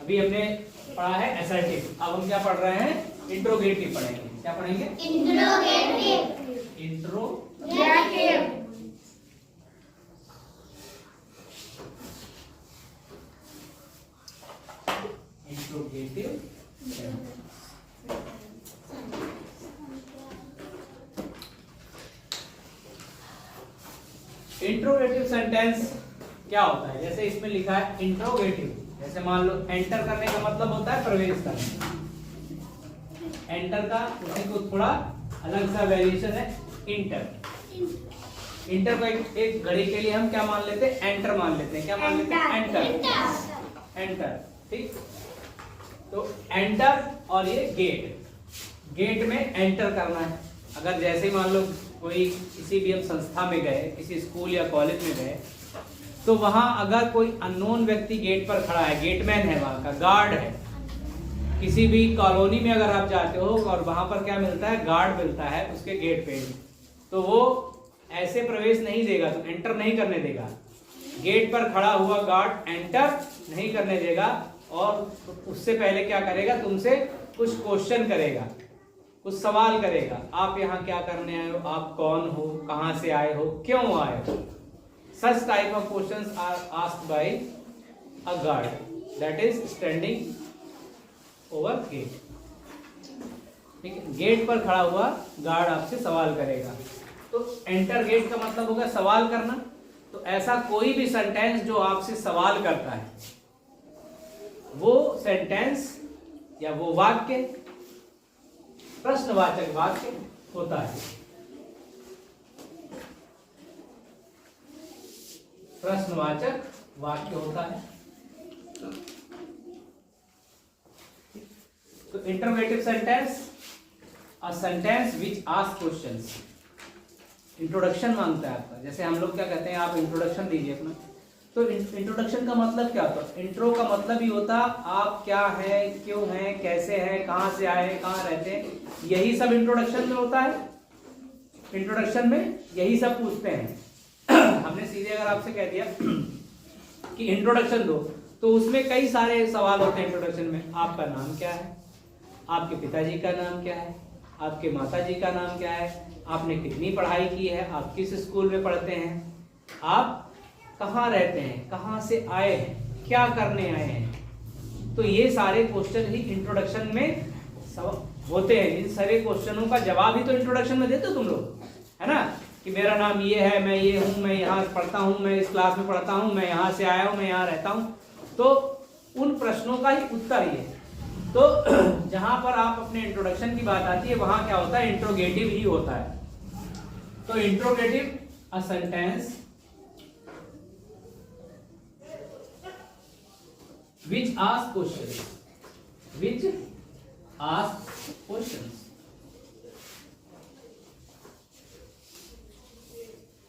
अभी हमने पढ़ा है असर्टिव, अब हम क्या पढ़ रहे हैं? इंट्रोगेटिव पढ़ेंगे। क्या पढ़ेंगे? इंट्रोगेटिव इंट्रोगेटिव सेंटेंस क्या होता है? जैसे इसमें लिखा है इंट्रोगेटिव, जैसे मान लो एंटर करने का मतलब होता है प्रवेश करना। एंटर का उसी को थोड़ा अलग सा वेरिएशन है इंटर। इंटर को एक घड़ी के लिए हम क्या मान लेते हैं? एंटर मान लेते हैं। क्या मान लेते हैं? एंटर। एंटर, ठीक। तो एंटर और ये गेट, गेट में एंटर करना है। अगर जैसे मान लो कोई किसी भी हम संस्था में गए, किसी स्कूल या कॉलेज में गए, तो वहां अगर कोई अननोन व्यक्ति गेट पर खड़ा है, गेटमैन है, वहां का गार्ड है। किसी भी कॉलोनी में अगर आप जाते हो और वहां पर क्या मिलता है? गार्ड मिलता है उसके गेट पे, तो वो ऐसे प्रवेश नहीं देगा, तो एंटर नहीं करने देगा। गेट पर खड़ा हुआ गार्ड एंटर नहीं करने देगा और उससे पहले क्या करेगा? तुमसे कुछ क्वेश्चन करेगा, कुछ सवाल करेगा। आप यहाँ क्या करने आए हो? आप कौन हो? कहाँ से आए हो? क्यों आए हो? Such type of questions are asked by a guard that is standing over gate. ठीक है, गेट पर खड़ा हुआ गार्ड आपसे सवाल करेगा। तो एंटर गेट का मतलब होगा सवाल करना। तो ऐसा कोई भी सेंटेंस जो आपसे सवाल करता है, वो सेंटेंस या वो वाक्य प्रश्नवाचक वाक्य होता है। प्रश्नवाचक वाक्य होता है। तो interrogative sentence, a sentence which ask questions. Introduction मांगता है आपका। जैसे हम लोग क्या कहते हैं? आप इंट्रोडक्शन दीजिए अपना। तो इंट्रोडक्शन का मतलब क्या होता है? इंट्रो का मतलब ही होता आप क्या है, क्यों है, कैसे है, कहां से आए हैं, कहां रहते हैं, यही सब इंट्रोडक्शन में होता है। इंट्रोडक्शन में यही सब पूछते हैं। हमने सीधे अगर आपसे कह दिया कि इंट्रोडक्शन दो, तो उसमें कई सारे सवाल होते हैं इंट्रोडक्शन में। आपका नाम क्या है? आपके पिताजी का नाम क्या है? आपके माताजी का नाम क्या है? आपने कितनी पढ़ाई की है? आप किस स्कूल में पढ़ते हैं? आप कहाँ रहते हैं? कहाँ से आए हैं? क्या करने आए हैं? तो ये सारे क्वेश्चन ही इंट्रोडक्शन में होते हैं। इन सारे क्वेश्चनों का जवाब ही तो इंट्रोडक्शन में देते हो तुम लोग, है ना? कि मेरा नाम ये है, मैं ये हूँ, मैं यहाँ पढ़ता हूँ, मैं इस क्लास में पढ़ता हूँ, मैं यहाँ से आया हूँ, मैं यहाँ रहता हूँ। तो उन प्रश्नों का ही उत्तर ये। तो जहां पर आप अपने इंट्रोडक्शन की बात आती है, वहां क्या होता है? इंट्रोगेटिव ही होता है। तो interrogative, a sentence which ask questions, which ask questions,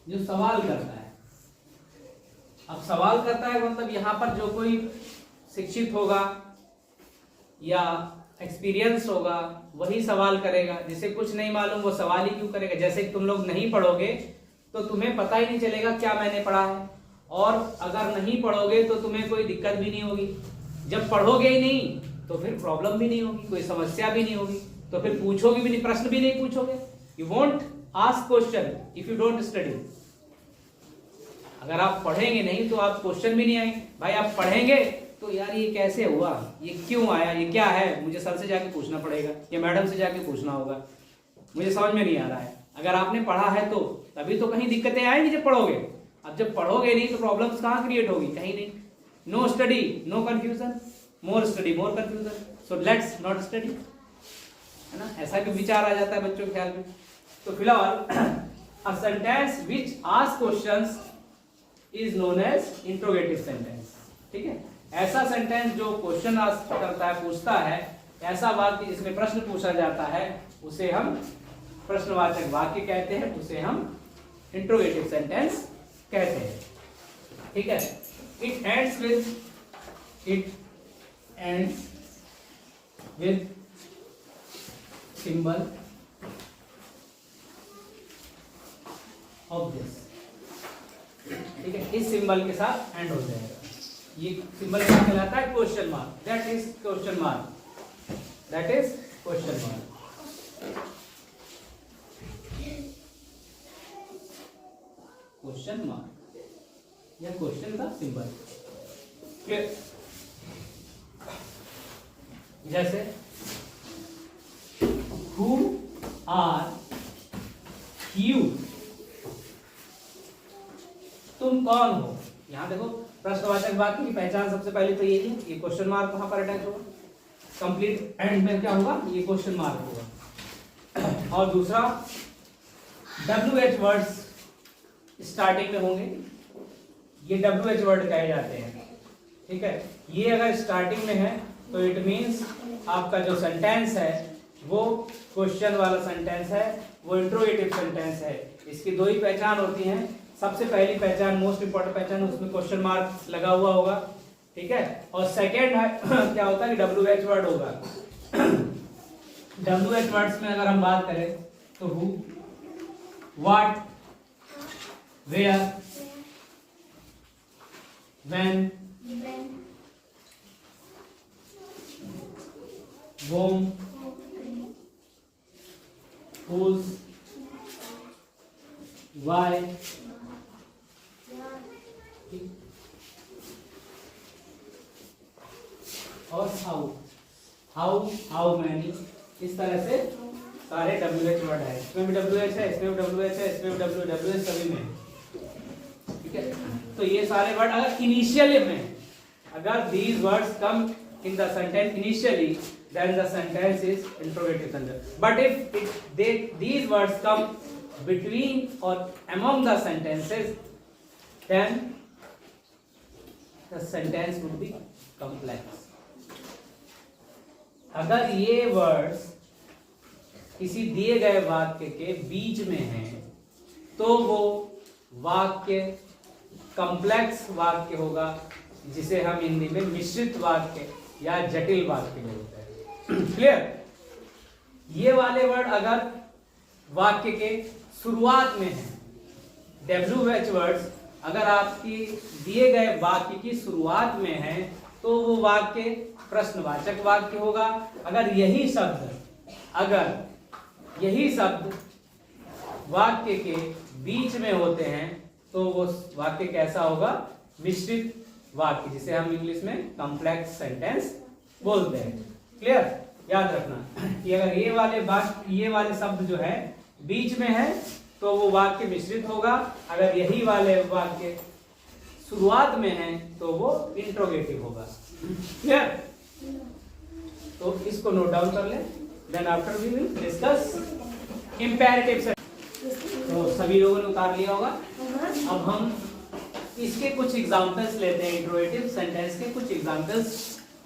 जो सवाल करता है। अब सवाल करता है मतलब यहां पर जो कोई शिक्षित होगा या एक्सपीरियंस होगा वही सवाल करेगा। जिसे कुछ नहीं मालूम वो सवाल ही क्यों करेगा? जैसे तुम लोग नहीं पढ़ोगे तो तुम्हें पता ही नहीं चलेगा क्या मैंने पढ़ा है, और अगर नहीं पढ़ोगे तो तुम्हें कोई दिक्कत भी नहीं होगी। जब पढ़ोगे ही नहीं तो फिर प्रॉब्लम भी नहीं होगी, कोई समस्या भी नहीं होगी, तो फिर पूछोगे भी नहीं, प्रश्न भी नहीं पूछोगे। You won't ask question if you don't study. अगर आप पढ़ेंगे नहीं तो आप क्वेश्चन भी नहीं आएंगे। भाई आप पढ़ेंगे तो यार ये कैसे हुआ, ये क्यों आया, ये क्या है, मुझे सर से जाके पूछना पड़ेगा या मैडम से जाके पूछना होगा, मुझे समझ में नहीं आ रहा है। अगर आपने पढ़ा है तो तभी तो कहीं दिक्कतें आएंगी जब पढ़ोगे। अब जब पढ़ोगे नहीं तो प्रॉब्लम्स कहाँ क्रिएट होगी? कहीं नहीं। No study no confusion, more study more confusion, so let's not study, है ना? ऐसा भी विचार आ जाता है बच्चों के ख्याल में। तो फिलहाल a sentence which ask questions is known as interrogative sentence. ठीक है, ऐसा सेंटेंस जो क्वेश्चन आस्क करता है, पूछता है, ऐसा वाक्य जिसमें प्रश्न पूछा जाता है उसे हम प्रश्नवाचक वाक्य कहते हैं, उसे हम इंट्रोगेटिव सेंटेंस कहते हैं। ठीक है, it ends with symbol of this. ठीक है, इस सिंबल के साथ एंड हो जाएगा। ये सिंबल क्या कहलाता है? Question mark. That is question mark, that is question mark. Question mark या क्वेश्चन का सिंबल। क्लियर? जैसे हु आर यू, तुम कौन हो? यहां देखो प्रश्नवाचक वाक्य की पहचान सबसे पहले तो यही है, ये क्वेश्चन मार्क वहां पर अटैच होगा। कंप्लीट एंड में क्या होगा? ये क्वेश्चन मार्क होगा। और दूसरा WH वर्ड्स स्टार्टिंग में होंगे, ये WH वर्ड कहे जाते हैं। ठीक है, ये अगर स्टार्टिंग में है तो इट मींस आपका जो सेंटेंस है वो क्वेश्चन वाला सेंटेंस है, वो इंट्रोगेटिव सेंटेंस है। इसकी दो ही पहचान होती हैं। सबसे पहली पहचान, मोस्ट इंपॉर्टेंट पहचान, उसमें क्वेश्चन मार्क लगा हुआ होगा। ठीक है, और सेकेंड क्या होता है कि WH वर्ड होगा। WH वर्ड्स में अगर हम बात करें तो who, what, where, when, whom, whose, why, और हाउ मैनी, इस तरह से सारे WH वर्ड है। इसमें भी WH है, इसमें भी WH है, इसमें भी WH सभी में। ठीक है, तो ये सारे वर्ड अगर इनिशियली में, अगर these words come in the sentence initially, then the sentence is interrogative sentence. But if these words come between or among the sentences, then the sentence would be complex. अगर ये words किसी दिए गए वाक्य के बीच में हैं तो वो वाक्य कॉम्प्लेक्स वाक्य होगा, जिसे हम हिंदी में मिश्रित वाक्य या जटिल वाक्य बोलते हैं। क्लियर? ये वाले वर्ड अगर वाक्य के शुरुआत में है, WH वर्ड्स अगर आपकी दिए गए वाक्य की शुरुआत में है तो वो वाक्य प्रश्नवाचक वाक्य होगा। अगर यही शब्द वाक्य के बीच में होते हैं तो वो वाक्य कैसा होगा? मिश्रित वाक्य, जिसे हम इंग्लिश में कॉम्प्लेक्स सेंटेंस बोलते हैं। क्लियर? याद रखना कि अगर ये वाले शब्द जो है बीच में है तो वो वाक्य मिश्रित होगा। अगर यही वाले वाक्य शुरुआत में है तो वो इंट्रोगेटिव होगा। क्लियर? तो इसको नोट डाउन कर ले, then after we will discuss imperative sentence. तो सभी लोगों ने उतार लिया होगा। अब हम इसके कुछ एग्जांपल्स लेते हैं, इंट्रोगेटिव सेंटेंस के कुछ एग्जांपल्स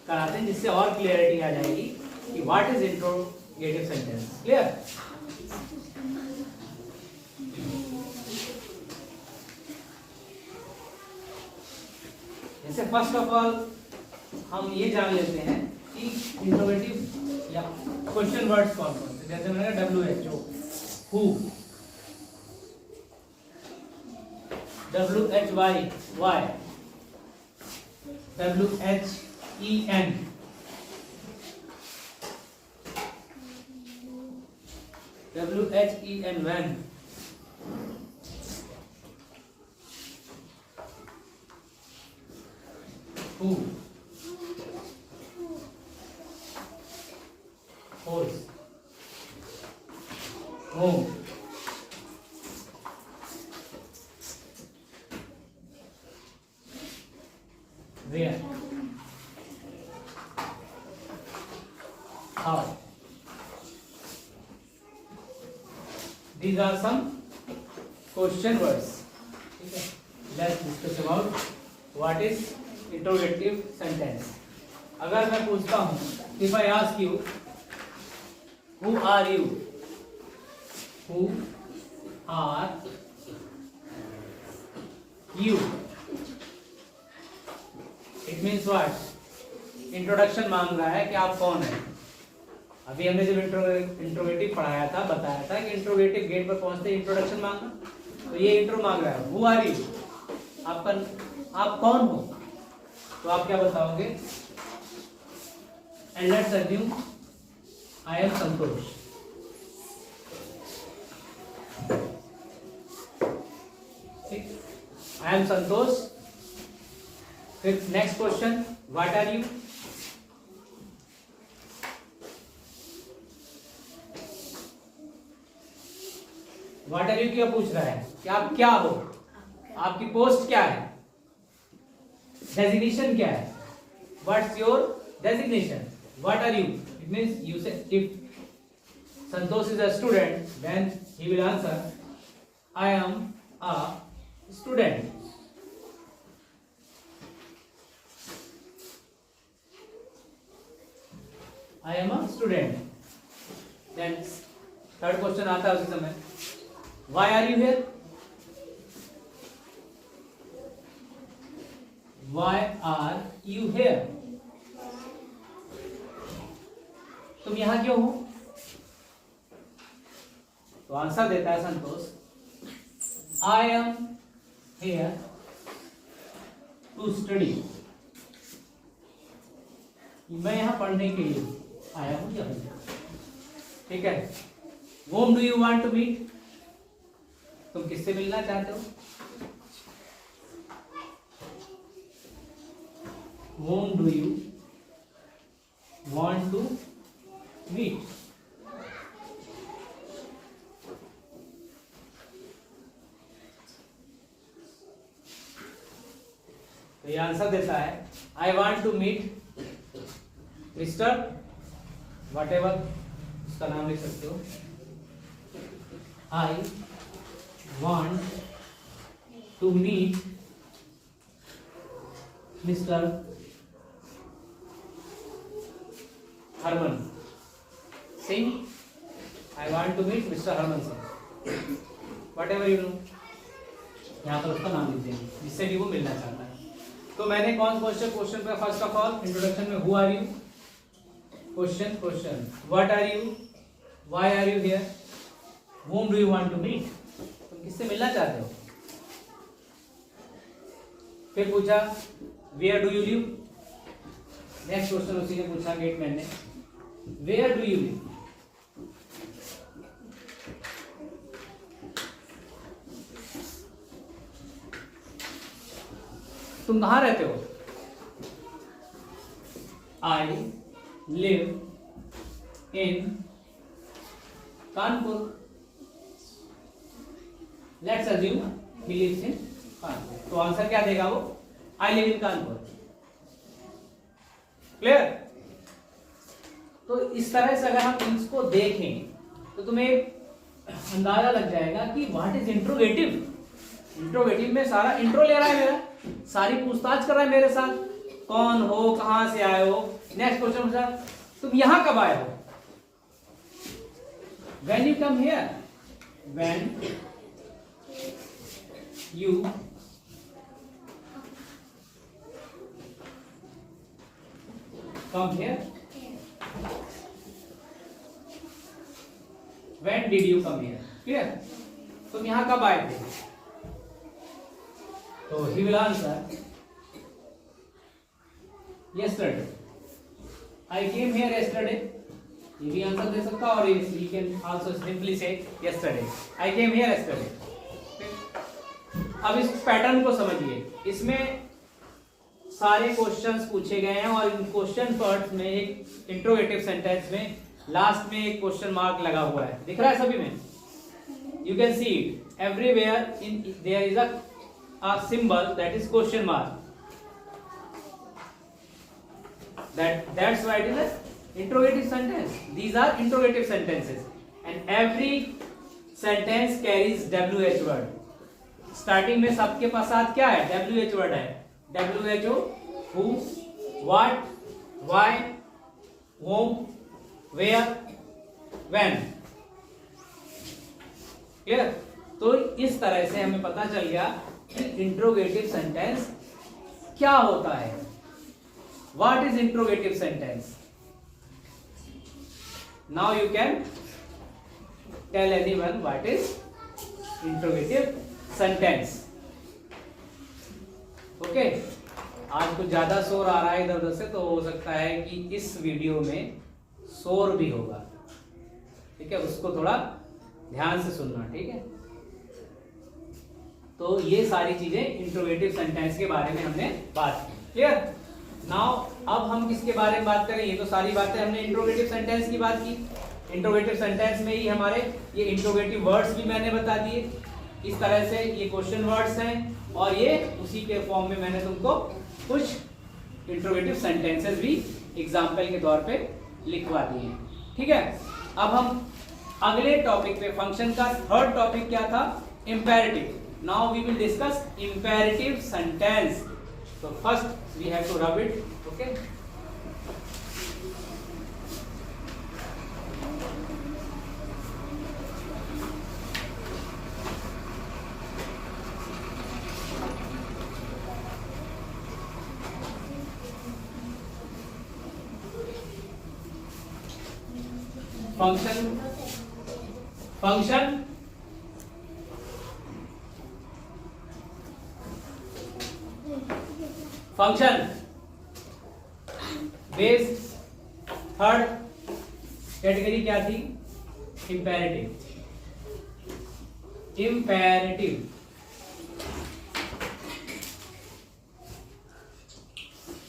कराते हैं, जिससे और क्लियरिटी आ जाएगी कि what is interrogative sentence. Clear? जैसे फर्स्ट ऑफ ऑल हम ये जान लेते हैं कि इंट्रोगेटिव या क्वेश्चन वर्ड्स कौन कौन से। जैसे मैंने कहा WHO, who, WHY, why, WHEN, when, who, whose, whom, where, how. These are some question words. Okay. Let's discuss about what is interrogative sentence. अगर मैं पूछता हूँ, if I ask you, who are you? Who are you? It means what? Introduction मांग रहा है कि आप कौन हैं। अभी हमने जब इंट्रोगेटिव पढ़ाया था, बताया था कि इंट्रोगेटिव गेट पर पहुंचते इंट्रोडक्शन मांगना, तो ये इंट्रो मांग रहा है, हु आर यू, आप कौन हो। तो आप क्या बताओगे? And let's assume I am Santosh. ठीक, आई एम संतोष। फिर next question, what are you? What are you क्या पूछ रहा है कि आप क्या हो, आपकी पोस्ट क्या है, डेजिग्नेशन क्या है? What's your designation? What are you? It means you say if Santosh is a student, then he will answer, I am a student. I am a student. Then third question आता है उसी समय, why are you here? Why are you here? तुम यहाँ क्यों हो? तो answer देता है Santosh, I am here to study. मैं यहां पढ़ने के लिए आया हूं यहाँ। ठीक है, whom do you want to meet? तुम किससे मिलना चाहते हो? whom do you want to meet? तो ये आंसर देता है, I want to meet mister whatever, उसका नाम लिख सकते हो, I want to meet mister Harman Singh. I want to meet mister Harman Singh, whatever you know. यहाँ पर उसका नाम लिख देंगे जिससे भी वो मिलना चाहता है। तो मैंने कौन क्वेश्चन पे फर्स्ट ऑफ ऑल इंट्रोडक्शन में who are you, question what are you, why are you here, whom do you want to meet, तुम किससे मिलना चाहते हो। फिर पूछा where do you live, next question उसी ने पूछा गेटमैन ने, where do you live, तुम कहां रहते हो। I live in Kanpur. Let's assume he lives in Kanpur, तो आंसर क्या देगा वो, I live in Kanpur. Clear? तो इस तरह से अगर हम इसको देखें तो तुम्हें अंदाजा लग जाएगा कि व्हाट इज इंट्रोगेटिव। इंट्रोगेटिव में सारा इंट्रो ले रहा है मेरा, सारी पूछताछ कर रहा है मेरे साथ, कौन हो, कहां से आए हो। नेक्स्ट क्वेश्चन पूछा, तुम यहां कब आए हो, when you come here, when you come here, when did you come here. Clear? तुम यहां कब आए थे, तो he will answer yesterday, I came here yesterday। ये भी आंसर दे सकता और he can also simply say yesterday, I came here yesterday। अब इस पैटर्न को समझिए, इसमें सारे क्वेश्चंस पूछे गए हैं और इन क्वेश्चन पार्ट में एक इंट्रोगेटिव सेंटेंस में लास्ट में एक क्वेश्चन मार्क लगा हुआ है, दिख रहा है सभी में, you can see it everywhere in their is a symbol that is question mark, that's why it is an interrogative sentence. These are interrogative sentences and every sentence carries WH word। Starting में सबके पास साथ क्या है, WH word है, WHO, who, what, why, whom, where, when। Clear? तो इस तरह से हमें पता चल गया कि इंट्रोगेटिव सेंटेंस क्या होता है। What is interrogative sentence? Now you can tell anyone what is interrogative sentence. Okay, आज कुछ ज्यादा शोर आ रहा है इधर उधर से, तो हो सकता है कि इस वीडियो में शोर भी होगा, ठीक है, उसको थोड़ा ध्यान से सुनना, ठीक है। तो ये सारी चीजें इंट्रोगेटिव सेंटेंस के बारे में हमने बात की, क्लियर। नाउ अब हम किसके बारे में बात करें, ये तो सारी बातें हमने इंट्रोगेटिव सेंटेंस की बात की। इंट्रोगेटिव सेंटेंस में ही हमारे ये इंट्रोगेटिव वर्ड्स भी मैंने बता दिए, इस तरह से ये क्वेश्चन वर्ड्स हैं और ये उसी के फॉर्म में मैंने तुमको कुछ इंट्रोगेटिव सेंटेंसेस भी एग्जाम्पल के तौर पे लिखवा दिए हैं, ठीक है। अब हम अगले टॉपिक पे, फंक्शन का थर्ड टॉपिक क्या था, imperative. Now we will discuss imperative sentence. So first we have to rub it, okay? Function base third category क्या थी, इंपेरेटिव।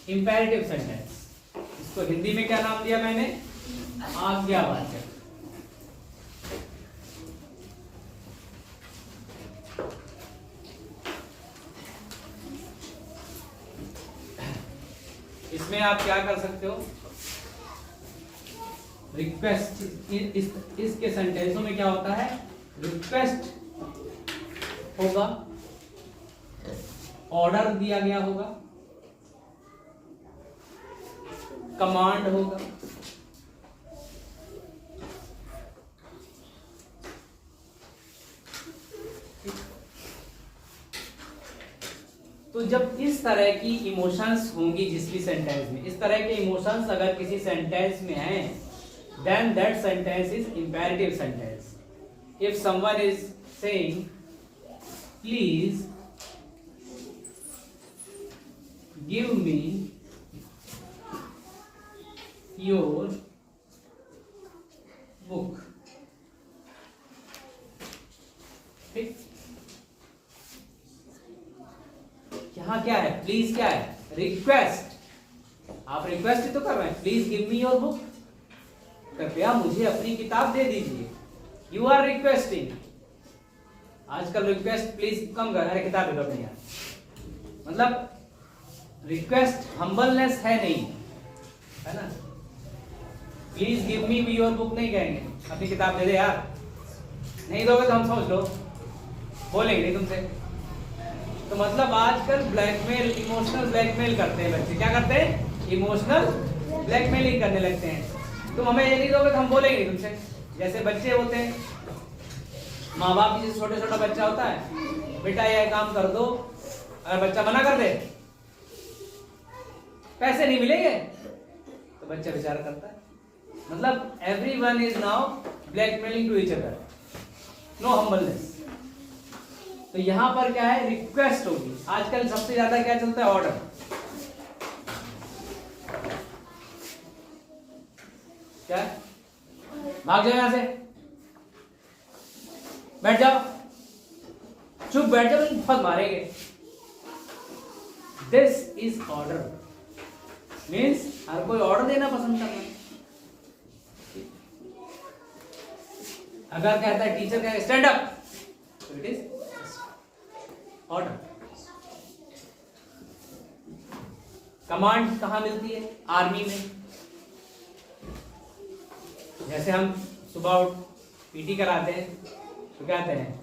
इंपेरेटिव सेंटेंस, इसको हिंदी में क्या नाम दिया मैंने, आज्ञावाचक। इसमें आप क्या कर सकते हो, रिक्वेस्ट, इसके सेंटेंसों में क्या होता है, रिक्वेस्ट होगा, ऑर्डर दिया गया होगा, कमांड होगा, तो जब इस तरह की इमोशंस होंगी जिस भी सेंटेंस में, इस तरह के इमोशंस अगर किसी सेंटेंस में हैं, then that sentence is imperative sentence. If someone is saying, please give me your book, ठीक, यहाँ क्या है, प्लीज क्या है, रिक्वेस्ट। आप रिक्वेस्ट ही तो कर रहे हैं, please give me your book, कृपया मुझे अपनी किताब दे दीजिए। You are requesting. आजकल रिक्वेस्ट प्लीज कम कर, अरे किताब दे दो अपनी यार, मतलब रिक्वेस्ट हम्बलनेस है नहीं, है ना। Please give me your book नहीं कहेंगे, अपनी किताब दे दे यार, नहीं दोगे तो हम समझ लो बोलेंगे नहीं तुमसे। तो मतलब आजकल ब्लैकमेल, इमोशनल ब्लैकमेल करते हैं बच्चे, क्या करते हैं, इमोशनल ब्लैकमेलिंग करने लगते हैं। तुम हमें ये नहीं दोगे तो हम बोलेंगे नहीं तुमसे। जैसे बच्चे होते हैं, माँ बाप की, छोटे छोटा बच्चा होता है, बेटा ये काम कर दो, अगर बच्चा मना कर दे, पैसे नहीं मिलेंगे, तो बच्चा विचार करता है। मतलब everyone is now blackmailing to each other, no humbleness. तो यहां पर क्या है, रिक्वेस्ट होगी। आजकल सबसे ज्यादा क्या चलता है, ऑर्डर। क्या, भाग जाओ यहां से, बैठ जाओ, चुप बैठ जाओ, बहुत मारेंगे। दिस इज ऑर्डर, मीन्स हर कोई ऑर्डर देना पसंद करता है। अगर कहता है टीचर कहता है स्टैंड अप, तो इट इज ऑर्डर। कमांड कहां मिलती है, आर्मी में। जैसे हम सुबह पीटी कराते हैं तो कहते हैं,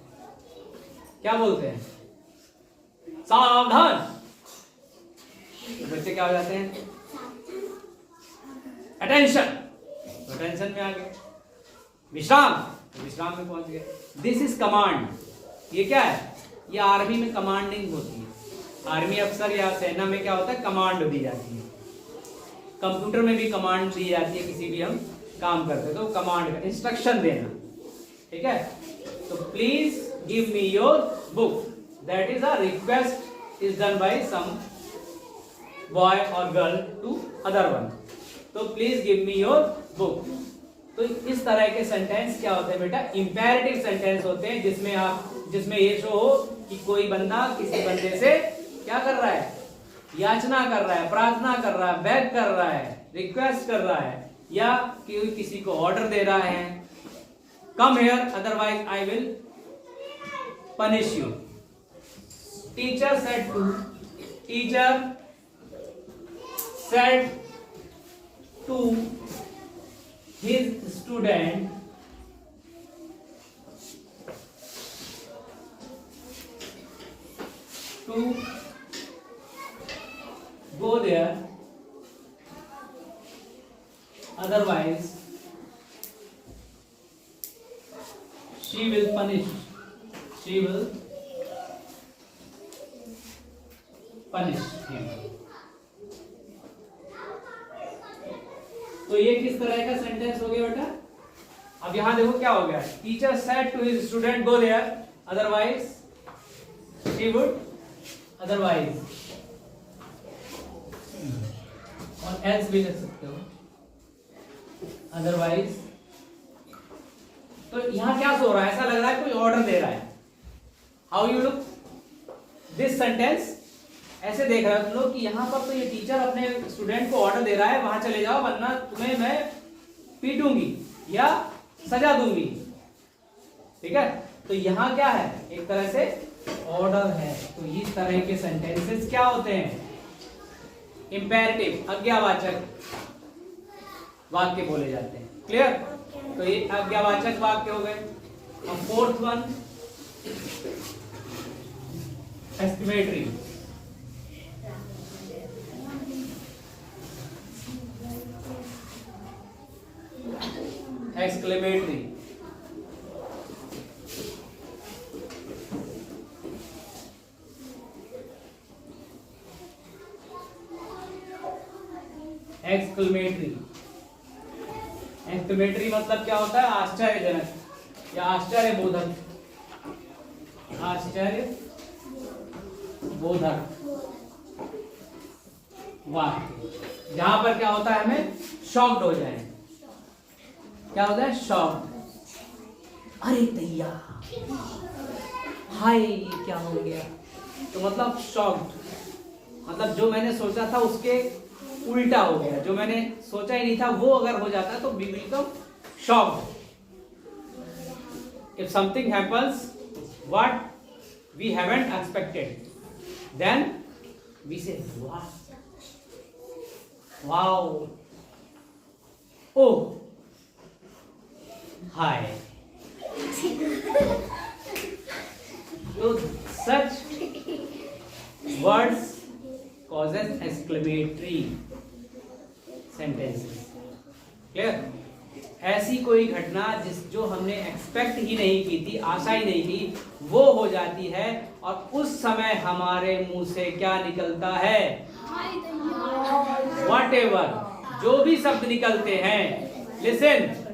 क्या बोलते हैं, सावधान। तो बच्चे क्या हो जाते हैं, अटेंशन, तो अटेंशन में आ गए। विश्राम, तो विश्राम में पहुंच गए। This is command. ये क्या है, ये आर्मी में कमांडिंग होती है। आर्मी अफसर या सेना में क्या होता है, कमांड दी जाती है। कंप्यूटर में भी कमांड दी जाती है, किसी भी हम काम करते हैं तो कमांड का, इंस्ट्रक्शन देना, ठीक है। तो please give me your book, that is a request, is done by some boy और गर्ल टू अदर वन, तो please give me your book. तो इस तरह के सेंटेंस क्या होते हैं बेटा, इंपेरेटिव सेंटेंस होते हैं, जिसमें ये शो हो कि कोई बंदा किसी बंदे से क्या कर रहा है, याचना कर रहा है, प्रार्थना कर रहा है, बेग कर रहा है, रिक्वेस्ट कर रहा है, या किसी को ऑर्डर दे रहा है, come here otherwise I will punish you. Teacher said to his student to go there, otherwise she will punish him। तो ये किस तरह का सेंटेंस हो गया बेटा? अब यहां देखो क्या हो गया, teacher said to his student go there, otherwise she would, otherwise और एल्स भी लिख सकते हो, अदरवाइज। तो यहां क्या सो रहा है, ऐसा लग रहा है कोई ऑर्डर दे रहा है। How you look this sentence, ऐसे देख रहे हो तुम लोग कि यहाँ पर तो ये टीचर अपने स्टूडेंट को ऑर्डर दे रहा है, वहां चले जाओ वरना तुम्हें मैं पीटूंगी या सजा दूंगी, ठीक है। तो यहाँ क्या है, एक तरह से ऑर्डर है। तो इस तरह के सेंटेंसेस क्या होते हैं, इंपेरेटिव, आज्ञावाचक वाक्य बोले जाते हैं। क्लियर? तो ये आज्ञावाचक वाक्य हो गए। और fourth one exclamatory. Exclamatory exclamatory मतलब क्या होता है, आश्चर्यजनक या आश्चर्यबोधक, आश्चर्यबोधक वाक्य, जहां पर क्या होता है हमें शॉक्ड हो जाए। क्या होता है, शॉक्ड, अरे दैया, हाय ये क्या हो गया। तो मतलब शॉक्ड मतलब जो मैंने सोचा था उसके उल्टा हो गया, जो मैंने सोचा ही नहीं था वो अगर हो जाता है तो we become shocked. If something happens what we haven't expected, then we say wow, oh, हाय। तो such words causes exclamatory sentences। Clear? ऐसी कोई घटना जो हमने एक्सपेक्ट ही नहीं की थी, आशा ही नहीं की, वो हो जाती है और उस समय हमारे मुंह से क्या निकलता है, whatever, जो भी शब्द निकलते हैं, लिसन,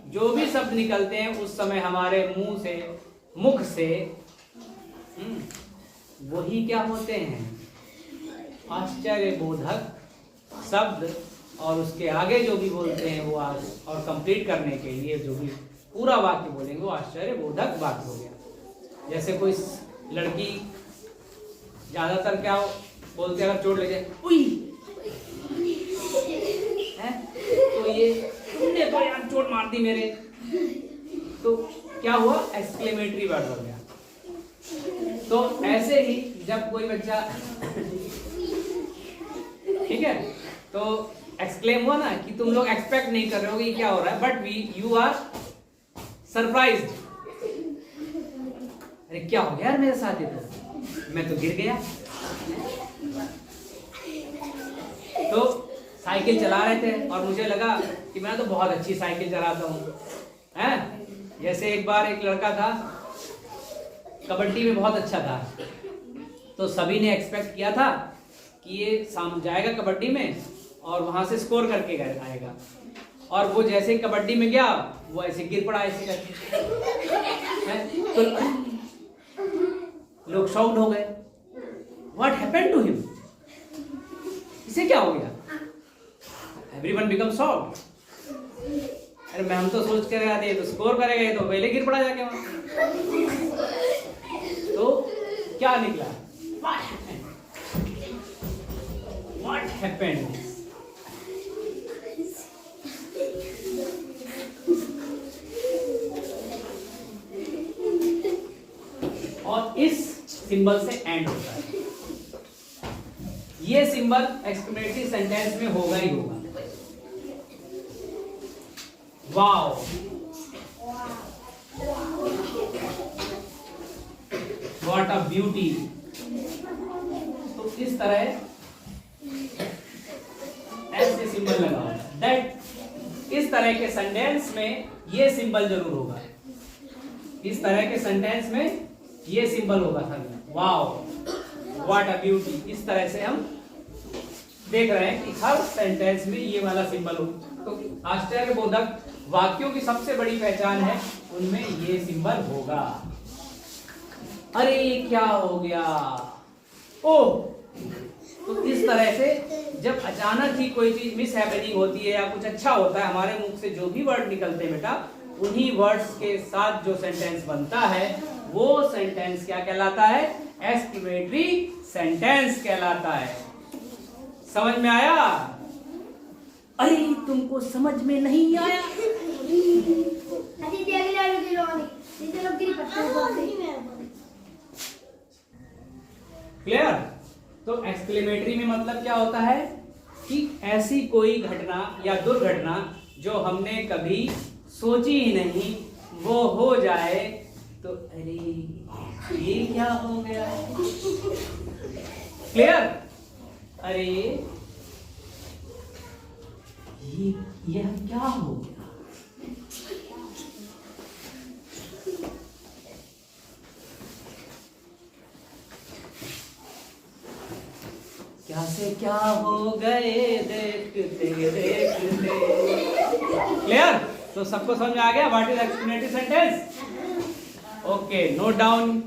जो भी शब्द निकलते हैं उस समय हमारे मुख से वही क्या होते हैं, आश्चर्यबोधक शब्द, और उसके आगे जो भी बोलते हैं वो और कंप्लीट करने के लिए जो भी पूरा वाक्य बोलेंगे वो आश्चर्यबोधक वाक्य हो गया। जैसे कोई लड़की ज्यादातर क्या बोलते हैं, अगर चोट लगे, उई, तो ये तुमने तो यार चोट मार दी मेरे, तो क्या हुआ, एक्सक्लेमेटरी वर्ड हो गया। तो ऐसे ही जब कोई बच्चा ठीक है, तो एक्सक्लेम हुआ ना कि तुम लोग एक्सपेक्ट नहीं कर रहे हो कि क्या हो रहा है, बट यू आर सरप्राइज्ड। अरे क्या हो गया यार मेरे साथ, ये तो मैं तो गिर गया। तो साइकिल चला रहे थे और मुझे लगा कि मैं तो बहुत अच्छी साइकिल चलाता हूँ, हैं? जैसे एक बार एक लड़का था, कबड्डी में बहुत अच्छा था, तो सभी ने एक्सपेक्ट किया था कि ये जाएगा कबड्डी में और वहां से स्कोर करके आएगा, और वो जैसे कबड्डी में गया वो ऐसे गिर पड़ा ऐसे करके, तो लोग शॉक्ड हो गए, व्हाट हैपेंड टू हिम, इससे क्या हो गया? Everyone become soft. अरे मैम तो सोच कर आते तो स्कोर करेगा, ये तो पहले गिर पड़ा जाके वहां। तो क्या निकला? What happened? और इस सिंबल से एंड होता है। ये सिंबल एक्सक्लेमेटरी सेंटेंस में होगा ही होगा। Wow, what a beauty. तो इस तरह ऐसे सिंबल लगाओ। दैट इस तरह के सेंटेंस में ये सिंबल जरूर होगा। इस तरह के सेंटेंस में ये सिंबल होगा sir. Wow, what a beauty. इस तरह से हम देख रहे हैं कि हर सेंटेंस में ये वाला सिंबल हो। तो आश्चर्यबोधक वाक्यों की सबसे बड़ी पहचान है, उनमें ये सिंबल होगा। अरे क्या हो गया? ओह, तो इस तरह से जब अचानक ही कोई चीज मिस हैपनिंग होती है या कुछ अच्छा होता है, हमारे मुख से जो भी वर्ड निकलते हैं बेटा, उन्हीं वर्ड्स के साथ जो सेंटेंस बनता है वो सेंटेंस क्या कहलाता है? एक्सक्लेमेटरी सेंटेंस कहलाता है। समझ में आया? अरे तुमको समझ में नहीं आया? क्लियर? तो एक्सक्लेमेटरी में मतलब क्या होता है कि ऐसी कोई घटना या दुर्घटना जो हमने कभी सोची ही नहीं, वो हो जाए तो अरे ये क्या हो गया? क्लियर? अरे ये क्या हो गया? क्या से क्या हो गए देखते देखते। क्लियर? तो सबको समझ में आ गया what is exclamatory sentence? Okay, note down